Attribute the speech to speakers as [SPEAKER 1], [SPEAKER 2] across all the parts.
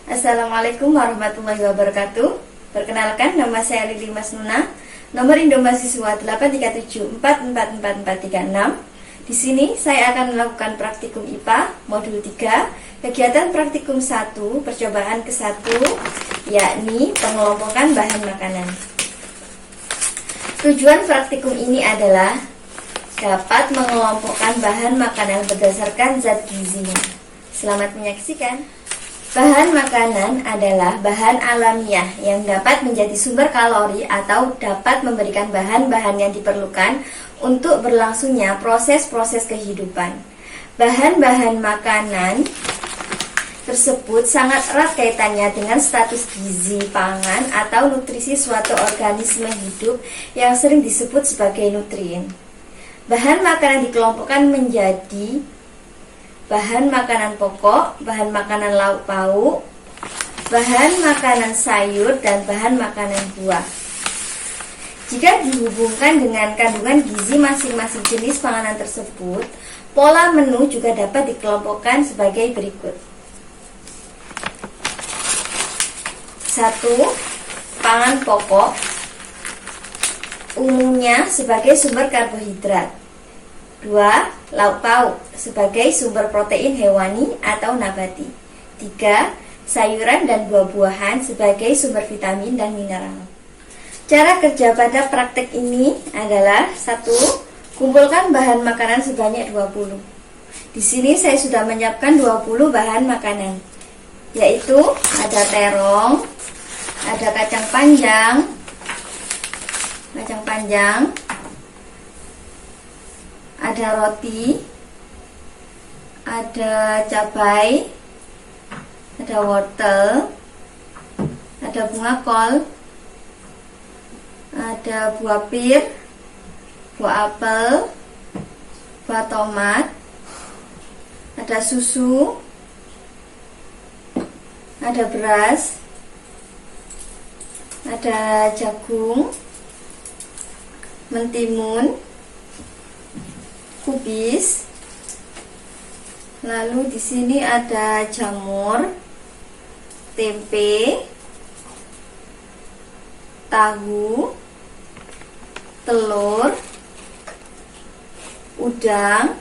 [SPEAKER 1] Assalamualaikum warahmatullahi wabarakatuh. Perkenalkan, nama saya Lili Masnuna. Nomor induk mahasiswa 837444436. Di sini saya akan melakukan praktikum IPA modul 3, kegiatan praktikum 1, percobaan ke-1, yakni pengelompokan bahan makanan. Tujuan praktikum ini adalah dapat mengelompokkan bahan makanan berdasarkan zat gizinya. Selamat menyaksikan. Bahan makanan adalah bahan alamiah yang dapat menjadi sumber kalori atau dapat memberikan bahan-bahan yang diperlukan untuk berlangsungnya proses-proses kehidupan. Bahan-bahan makanan tersebut sangat erat kaitannya dengan status gizi pangan atau nutrisi suatu organisme hidup yang sering disebut sebagai nutrien. Bahan makanan dikelompokkan menjadi bahan makanan pokok, bahan makanan lauk pauk, bahan makanan sayur, dan bahan makanan buah. Jika dihubungkan dengan kandungan gizi masing-masing jenis panganan tersebut, pola menu juga dapat dikelompokkan sebagai berikut. 1. Pangan pokok, umumnya sebagai sumber karbohidrat. 2. Lauk pauk sebagai sumber protein hewani atau nabati. 3. Sayuran dan buah-buahan sebagai sumber vitamin dan mineral. Cara kerja pada praktek ini adalah 1. Kumpulkan bahan makanan sebanyak 20. Di sini saya sudah menyiapkan 20 bahan makanan, yaitu ada terong, ada kacang panjang, ada roti, ada cabai, ada wortel, ada bunga kol, ada buah pir, buah apel, buah tomat, ada susu, ada beras, ada jagung, mentimun, kubis. Lalu di sini ada jamur, tempe, tahu, telur, udang,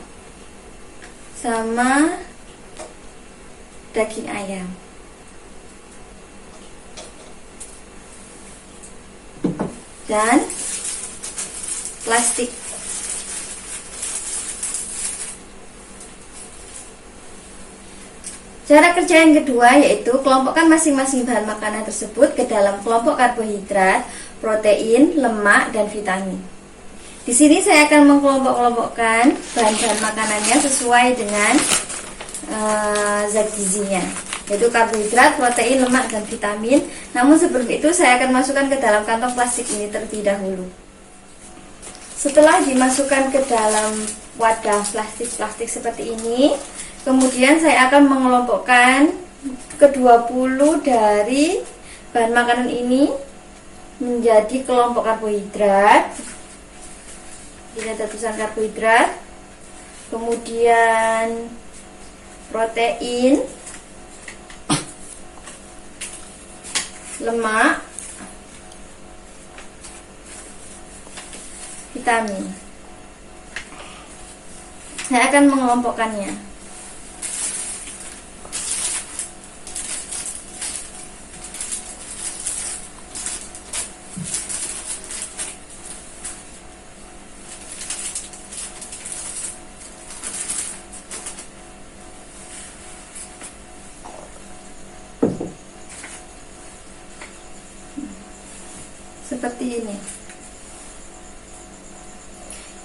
[SPEAKER 1] sama daging ayam. Dan plastik. Cara kerja yang kedua yaitu kelompokkan masing-masing bahan makanan tersebut ke dalam kelompok karbohidrat, protein, lemak, dan vitamin. Di sini saya akan mengkelompok-kelompokkan bahan-bahan makanannya sesuai dengan zat gizinya, yaitu karbohidrat, protein, lemak, dan vitamin. Namun sebelum itu saya akan masukkan ke dalam kantong plastik ini terlebih dahulu. Setelah dimasukkan ke dalam wadah plastik seperti ini, kemudian saya akan mengelompokkan ke-20 dari bahan makanan ini menjadi kelompok karbohidrat. Ini ada tulisan karbohidrat, kemudian protein, lemak, vitamin. Saya akan mengelompokkannya. Seperti ini.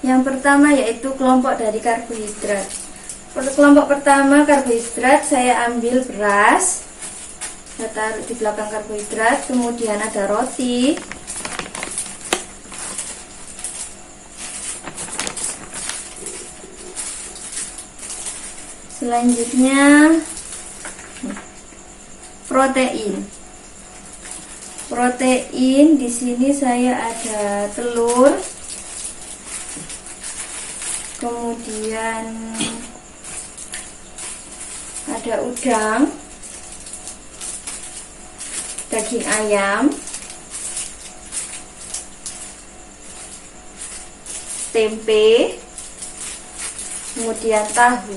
[SPEAKER 1] Yang pertama yaitu kelompok dari karbohidrat. Pada kelompok pertama karbohidrat saya ambil beras, saya taruh di belakang karbohidrat. Kemudian ada roti, selanjutnya protein. Protein di sini saya ada telur, kemudian ada ada udang, daging ayam, tempe, kemudian tahu.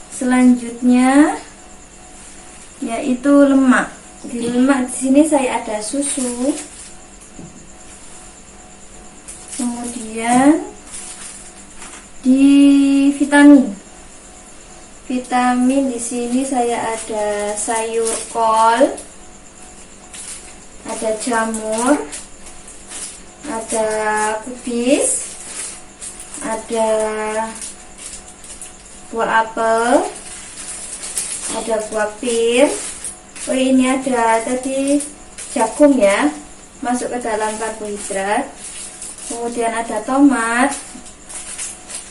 [SPEAKER 1] Selanjutnya yaitu lemak. Di lemak di sini saya ada susu, kemudian di vitamin. Vitamin di sini saya ada sayur kol, ada jamur, ada kubis, ada buah apel, ada buah pir. Oh, ini ada tadi jagung ya, masuk ke dalam karbohidrat. Kemudian ada tomat,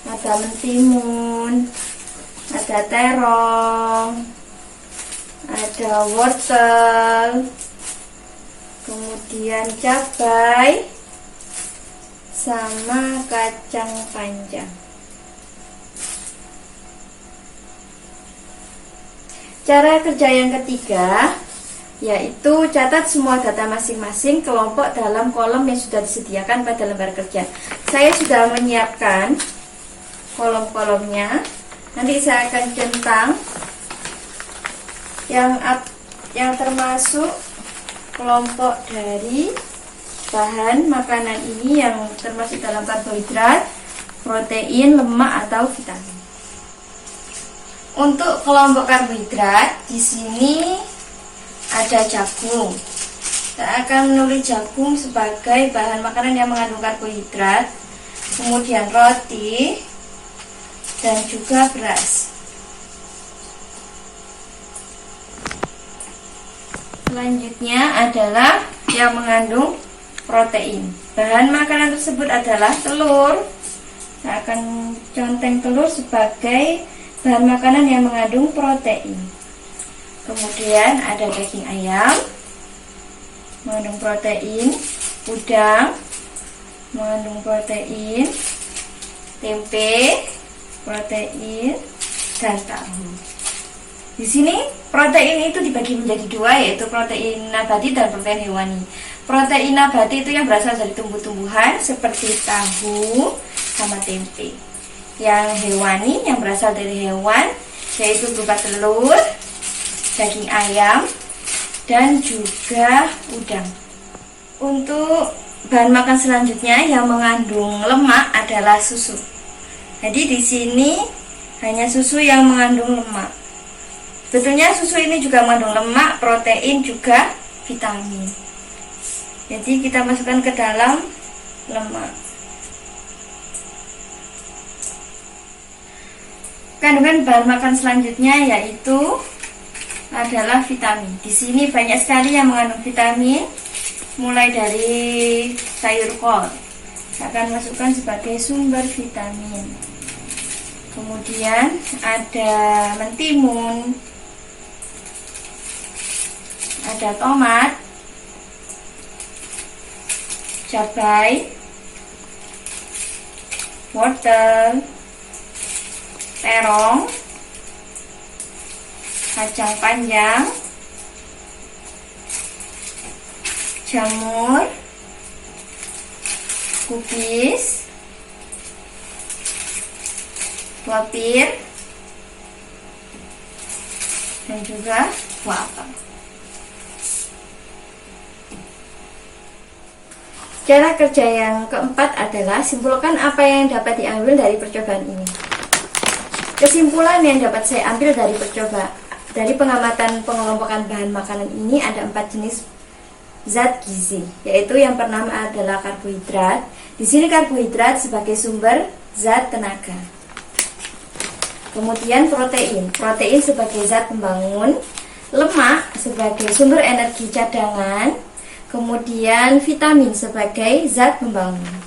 [SPEAKER 1] ada mentimun, ada terong, ada wortel, kemudian cabai, sama kacang panjang. Cara kerja yang ketiga yaitu catat semua data masing-masing kelompok dalam kolom yang sudah disediakan pada lembar kerja. Saya sudah menyiapkan kolom-kolomnya. Nanti saya akan centang yang termasuk kelompok dari bahan makanan ini yang termasuk dalam karbohidrat, protein, lemak atau vitamin. Untuk kelompok karbohidrat di sini ada jagung. Kita akan menulis jagung sebagai bahan makanan yang mengandung karbohidrat, kemudian roti dan juga beras. Selanjutnya adalah yang mengandung protein. Bahan makanan tersebut adalah telur. Saya akan conteng telur sebagai bahan makanan yang mengandung protein. Kemudian ada daging ayam, mengandung protein, udang, mengandung protein, tempe, protein, dan tahu. Di sini protein itu dibagi menjadi dua, yaitu protein nabati dan protein hewani. Protein nabati itu yang berasal dari tumbuh-tumbuhan seperti tahu sama tempe. Yang hewani yang berasal dari hewan yaitu berupa telur, daging ayam, dan juga udang. Untuk bahan makan selanjutnya yang mengandung lemak adalah susu. Jadi di sini hanya susu yang mengandung lemak. Sebetulnya susu ini juga mengandung lemak, protein, juga vitamin. Jadi kita masukkan ke dalam lemak. Kandungan bahan makan selanjutnya yaitu adalah vitamin. Di sini banyak sekali yang mengandung vitamin, mulai dari sayur kol. Saya akan masukkan sebagai sumber vitamin. Kemudian ada mentimun, ada tomat, cabai, wortel, terong, kacang panjang, jamur, kubis, buah pir, dan juga buah apel. Cara kerja yang keempat adalah simpulkan apa yang dapat diambil dari percobaan ini. Kesimpulan yang dapat saya ambil dari pengamatan pengelompokan bahan makanan ini ada 4 jenis zat gizi, yaitu yang pertama adalah karbohidrat. Di sini karbohidrat sebagai sumber zat tenaga. Kemudian protein sebagai zat pembangun, lemak sebagai sumber energi cadangan, kemudian vitamin sebagai zat pembangun.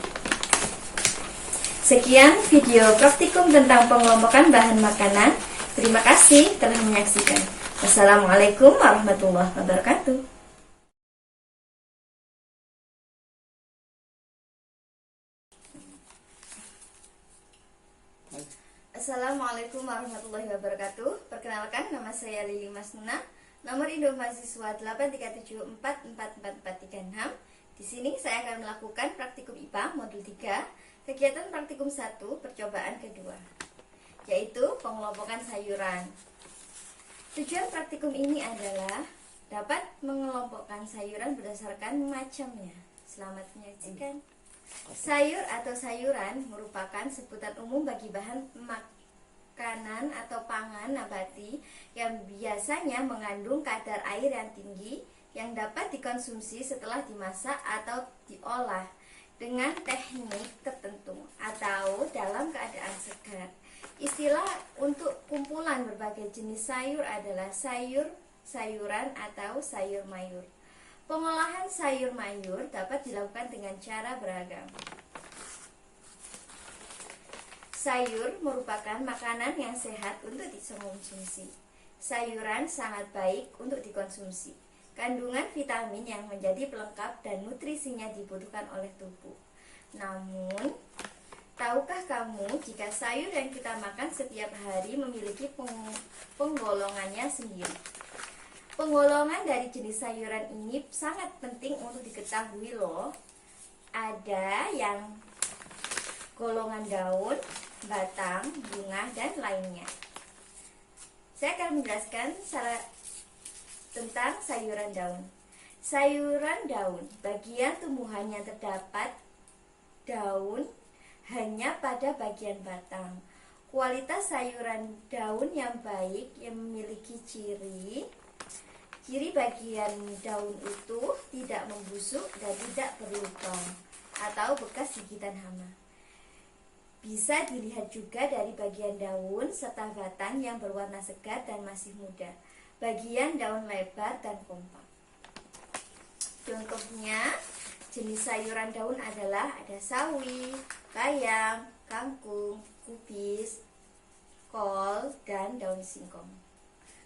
[SPEAKER 1] Sekian video praktikum tentang pengelompokan bahan makanan. Terima kasih telah menyaksikan. Wassalamualaikum warahmatullahi wabarakatuh. Assalamualaikum warahmatullahi wabarakatuh. Perkenalkan, nama saya Lili Masnuna. Nomor induk mahasiswa 837444436. Di sini saya akan melakukan praktikum IPA modul 3, kegiatan praktikum 1, percobaan kedua, yaitu pengelompokan sayuran. Tujuan praktikum ini adalah dapat mengelompokkan sayuran berdasarkan macamnya. Selamat menyaksikan. Sayur atau sayuran merupakan sebutan umum bagi bahan makanan atau pangan nabati yang biasanya mengandung kadar air yang tinggi yang dapat dikonsumsi setelah dimasak atau diolah dengan teknik tertentu atau dalam keadaan segar. Istilah untuk kumpulan berbagai jenis sayur adalah sayur-sayuran atau sayur mayur. Pengolahan sayur mayur dapat dilakukan dengan cara beragam. Sayur merupakan makanan yang sehat untuk dikonsumsi. Sayuran sangat baik untuk dikonsumsi. Kandungan vitamin yang menjadi pelengkap dan nutrisinya dibutuhkan oleh tubuh. Namun, tahukah kamu jika sayur yang kita makan setiap hari memiliki penggolongannya sendiri? Penggolongan dari jenis sayuran ini sangat penting untuk diketahui loh. Ada yang golongan daun, batang, bunga, dan lainnya. Saya akan menjelaskan tentang sayuran daun. Sayuran daun, bagian tumbuhan yang terdapat daun hanya pada bagian batang. Kualitas sayuran daun yang baik yang memiliki ciri bagian daun itu tidak membusuk dan tidak berlubang atau bekas gigitan hama. Bisa dilihat juga dari bagian daun serta batang yang berwarna segar dan masih muda. Bagian daun lebar dan kompak. Contohnya, jenis sayuran daun adalah ada sawi, bayam, kangkung, kubis, kol, dan daun singkong.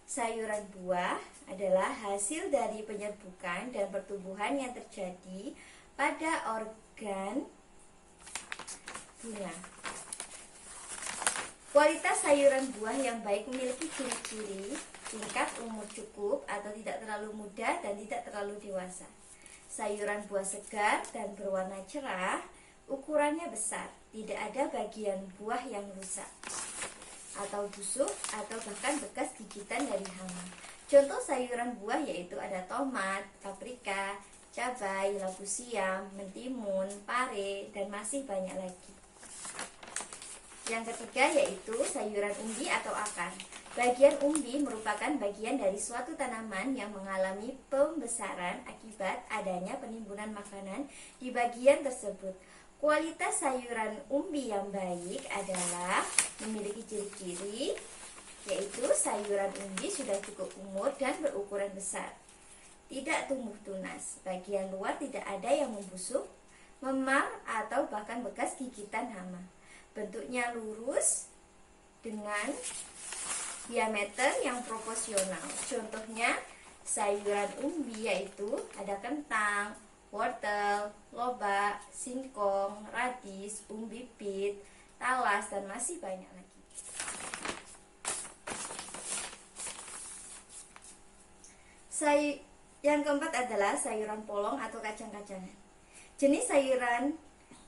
[SPEAKER 1] Sayuran buah adalah hasil dari penyerbukan dan pertumbuhan yang terjadi pada organ bunga. Kualitas sayuran buah yang baik memiliki ciri-ciri tingkat umur cukup atau tidak terlalu muda dan tidak terlalu dewasa. Sayuran buah segar dan berwarna cerah, ukurannya besar, tidak ada bagian buah yang rusak atau busuk atau bahkan bekas gigitan dari hama. Contoh sayuran buah yaitu ada tomat, paprika, cabai, labu siam, mentimun, pare, dan masih banyak lagi. Yang ketiga yaitu sayuran umbi atau akar. Bagian umbi merupakan bagian dari suatu tanaman yang mengalami pembesaran akibat adanya penimbunan makanan di bagian tersebut. Kualitas sayuran umbi yang baik adalah memiliki ciri-ciri, yaitu sayuran umbi sudah cukup umur dan berukuran besar. Tidak tumbuh tunas, bagian luar tidak ada yang membusuk, memar, atau bahkan bekas gigitan hama. Bentuknya lurus dengan diameter yang proporsional. Contohnya sayuran umbi yaitu ada kentang, wortel, lobak, singkong, radis, umbi pit, talas, dan masih banyak lagi. Yang keempat adalah sayuran polong atau kacang-kacangan. Jenis sayuran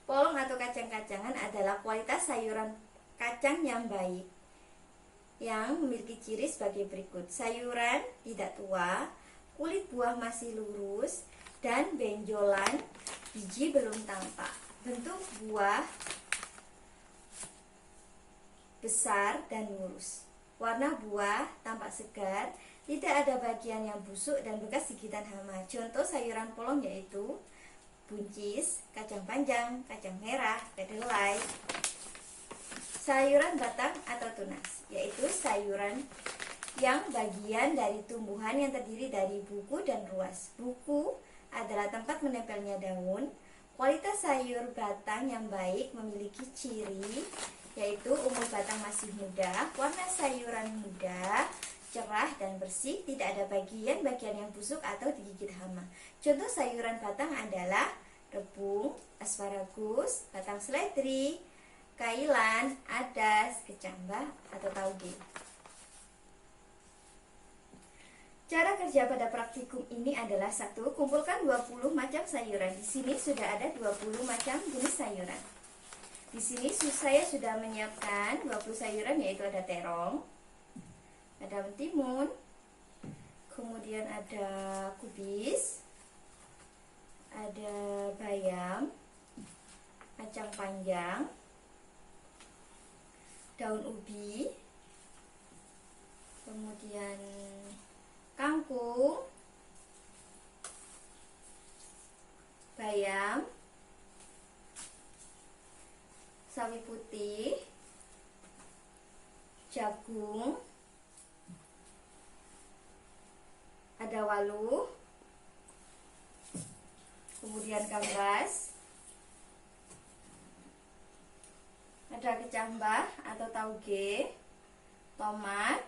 [SPEAKER 1] polong atau kacang-kacangan adalah kualitas sayuran kacang yang baik, yang memiliki ciri sebagai berikut. Sayuran tidak tua, kulit buah masih lurus, dan benjolan biji belum tampak. Bentuk buah besar dan lurus. Warna buah tampak segar, tidak ada bagian yang busuk dan bekas gigitan hama. Contoh sayuran polong yaitu buncis, kacang panjang, kacang merah, kedelai. Sayuran batang atau tunas, yaitu sayuran yang bagian dari tumbuhan yang terdiri dari buku dan ruas. Buku adalah tempat menempelnya daun. Kualitas sayur batang yang baik memiliki ciri, yaitu umur batang masih muda, warna sayuran muda, cerah dan bersih, tidak ada bagian-bagian yang busuk atau digigit hama. Contoh sayuran batang adalah rebung, asparagus, batang seledri, kailan, adas, kecambah, atau tauge. Cara kerja pada praktikum ini adalah: 1. Kumpulkan 20 macam sayuran. Di sini sudah ada 20 macam jenis sayuran. Di sini saya sudah menyiapkan 20 sayuran, yaitu ada terong, ada mentimun, kemudian ada kubis, ada bayam, kacang panjang, daun ubi, kemudian kangkung, bayam, sawi putih, jagung, ada walu, kemudian gambas, ada kecambah atau tauge, tomat,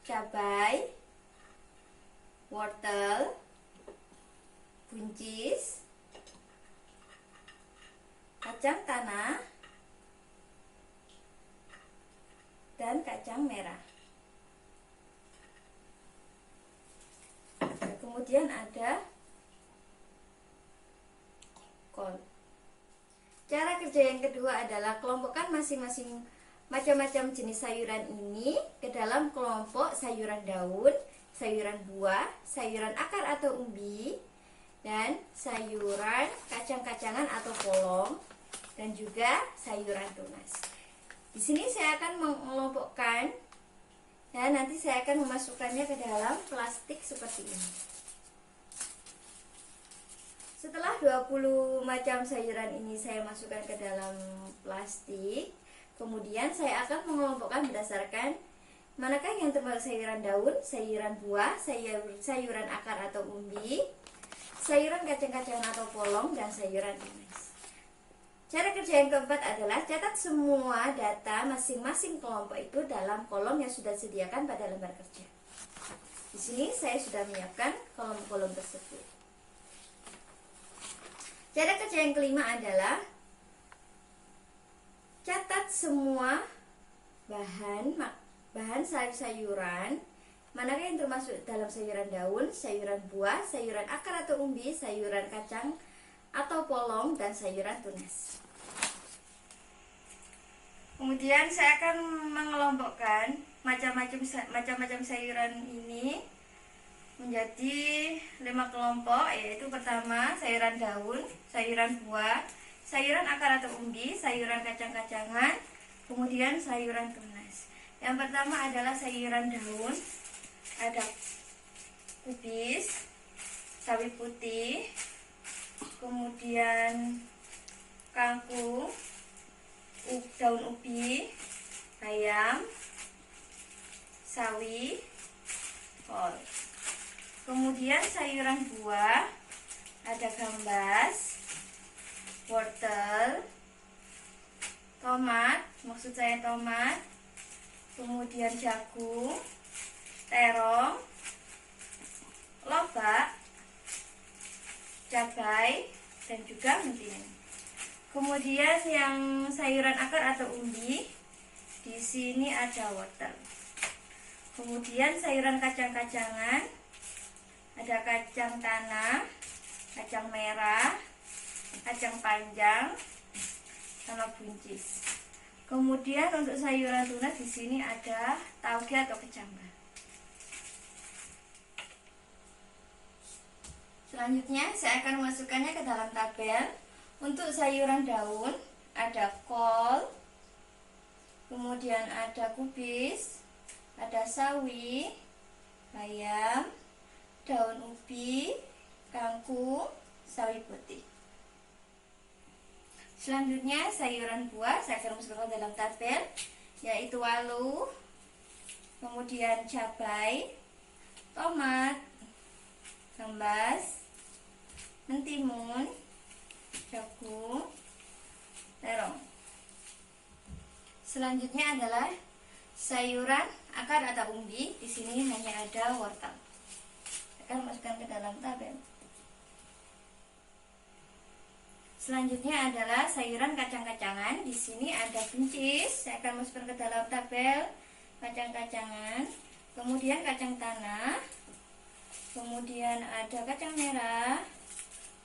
[SPEAKER 1] cabai, wortel, buncis, kacang tanah, dan kacang merah. Kemudian ada kol. Cara kerja yang kedua adalah kelompokkan masing-masing macam-macam jenis sayuran ini ke dalam kelompok sayuran daun, sayuran buah, sayuran akar atau umbi, dan sayuran kacang-kacangan atau polong, dan juga sayuran tunas. Di sini saya akan mengelompokkan dan nanti saya akan memasukkannya ke dalam plastik seperti ini. Setelah 20 macam sayuran ini saya masukkan ke dalam plastik, kemudian saya akan mengelompokkan berdasarkan manakah yang termasuk sayuran daun, sayuran buah, sayuran akar atau umbi, sayuran kacang-kacangan atau polong, dan sayuran tunas. Cara kerja yang keempat adalah catat semua data masing-masing kelompok itu dalam kolom yang sudah disediakan pada lembar kerja. Di sini saya sudah menyiapkan kolom-kolom tersebut. Cara kerja yang kelima adalah catat semua bahan sayur-sayuran, manakah yang termasuk dalam sayuran daun, sayuran buah, sayuran akar atau umbi, sayuran kacang atau polong, dan sayuran tunas. Kemudian saya akan mengelompokkan macam-macam sayuran ini menjadi 5 kelompok, yaitu pertama sayuran daun, sayuran buah, sayuran akar atau umbi, sayuran kacang-kacangan, kemudian sayuran tunas. Yang pertama adalah sayuran daun, ada kubis, sawi putih, kemudian kangkung, daun ubi, bayam, sawi, kol. Kemudian sayuran buah, ada gambas, wortel, tomat, kemudian jagung, terong, lobak, cabai, dan juga mentimun. Kemudian yang sayuran akar atau umbi, di sini ada wortel. Kemudian sayuran kacang-kacangan, ada kacang tanah, kacang merah, kacang panjang, sama buncis. Kemudian untuk sayuran tunas di sini ada tauge atau kecambah. Selanjutnya saya akan memasukkannya ke dalam tabel. Untuk sayuran daun ada kol, kemudian ada kubis, ada sawi, bayam, daun ubi, kangkung, sawi putih. Selanjutnya sayuran buah saya akan masukkan dalam tabel, yaitu walu, kemudian cabai, tomat, gambas, mentimun, jagung, terong. Selanjutnya adalah sayuran akar atau umbi. Di sini hanya ada wortel. Akan masukkan ke dalam tabel. Selanjutnya adalah sayuran kacang-kacangan. Di sini ada buncis. Saya akan masukkan ke dalam tabel kacang-kacangan. Kemudian kacang tanah. Kemudian ada kacang merah.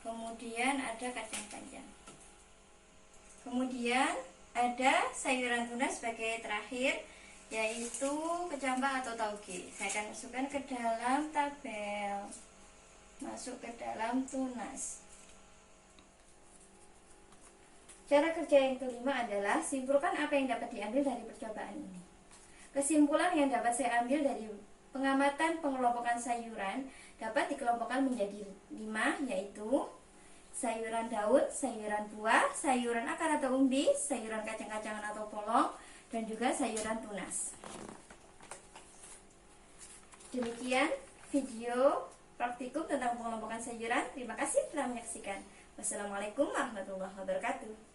[SPEAKER 1] Kemudian ada kacang panjang. Kemudian ada sayuran tunas sebagai terakhir, yaitu kecambah atau tauge. Saya akan masukkan ke dalam tabel. Masuk ke dalam tunas. Cara kerja yang kelima adalah simpulkan apa yang dapat diambil dari percobaan ini. Kesimpulan yang dapat saya ambil dari pengamatan pengelompokan sayuran dapat dikelompokkan menjadi 5, yaitu sayuran daun, sayuran buah, sayuran akar atau umbi, sayuran kacang-kacangan atau polong, dan juga sayuran tunas. Demikian video praktikum tentang pengelompokan sayuran. Terima kasih telah menyaksikan. Wassalamualaikum warahmatullahi wabarakatuh.